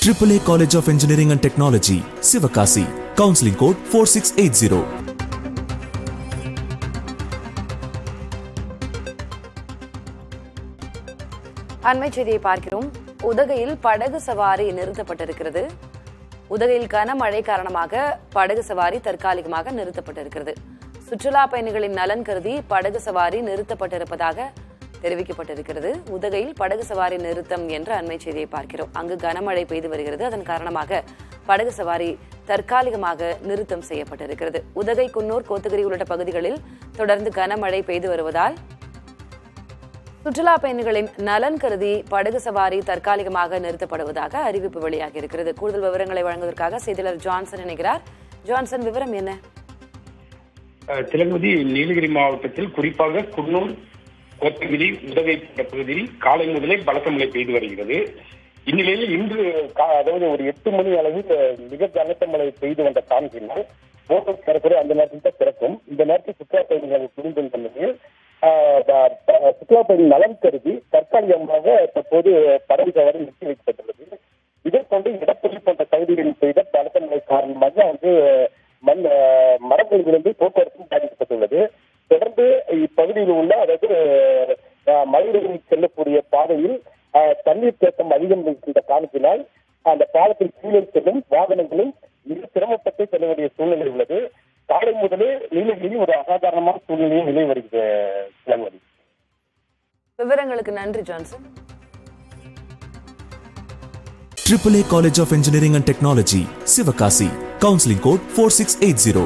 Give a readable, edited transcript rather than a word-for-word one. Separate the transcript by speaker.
Speaker 1: AAA College of Engineering and Technology, Sivakasi. Counseling code 4680.
Speaker 2: அண்மை செய்தியை பார்க்கிறோம். உதகையில் படகு சவாரி நிறுத்தப்பட்டிருக்கிறது. உதகையில் கனமழை காரணமாக படகு சவாரி தற்காலிகமாக நிறுத்தப்பட்டிருக்கிறது. சுற்றுலா பயணிகளின் நலன் கருதி படகு சவாரி நிறுத்தப்பட்டிருப்பதாக தெரிவிக்கப்பட்டிருக்கிறது. உதகையில் படகு சவாரி நிறுத்தம் என்ற அண்மை செய்தியை பார்க்கிறோம். அங்கு கனமழை பெய்து வருகிறது. அதன் காரணமாக படகு சவாரி தற்காலிகமாக நிறுத்தம் செய்யப்பட்டிருக்கிறது. உதகை, குன்னூர், கோத்தகிரி உள்ளிட்ட பகுதிகளில் தொடர்ந்து கனமழை பெய்து வருவதால் சுற்றுலா பயணிகளின் நலன் கருதி படகு சவாரி தற்காலிகமாக நிறுத்தப்படுவதாக அறிவிப்பு வெளியாகி இருக்கிறது. கூடுதல் விவரங்களை வழங்குவதற்காக செய்தியாளர் ஜான்சன் இணைகிறார். ஜான்சன், விவரம் என்ன?
Speaker 3: திலகவதி, நீலகிரி மாவட்டத்தில் குறிப்பாக குன்னூர், கோத்தகிரி, உதகை போன்ற பகுதியில் காலை முதலே பலத்த மழை பெய்து வருகிறது. இந்நிலையில் இன்று அதாவது ஒரு 8 மணி அளவில் மிக கனத்த மழை பெய்து வந்த காரணத்தினால் போட்டல் திறக்கிற அந்த நேரத்தில் தான் திறக்கும். இந்த நேரத்தில் சுற்றுலா பயணிகள் புரிந்து கொண்டதில் சுற்றுலா பயணி நலன் கருதி தற்காலிகமாக தற்போது படகு சவாரி நிறுத்தி வைக்கப்பட்டுள்ளது. இதற்கொண்டு இடப்பள்ளி போன்ற பகுதிகளில் பெய்த பலத்த மழை காரணமாக மரங்கள் விழுந்து போக்குவரத்து பாதிக்கப்பட்டுள்ளது. தொடர்ந்து இப்பகுதியில் உள்ள அதாவது மலைகளில் செல்லக்கூடிய பாதையில் தண்ணீர் தேக்கம் அதிகம் இருக்கின்ற காரணத்தினால் அந்த பாலத்தில் கீழே செல்லும் வாகனங்களும் மிக சிரமப்பட்டு செல்ல வேண்டிய சூழ்நிலை உள்ளது. காலை முதலே நீலகிரியில் ஒரு அசாதாரணமான சூழ்நிலையும் நிலை வருகிறது.
Speaker 2: விவரங்களுக்கு நன்றி Johnson.
Speaker 1: AAA College of Engineering and Technology, Sivakasi. Counseling code 4680.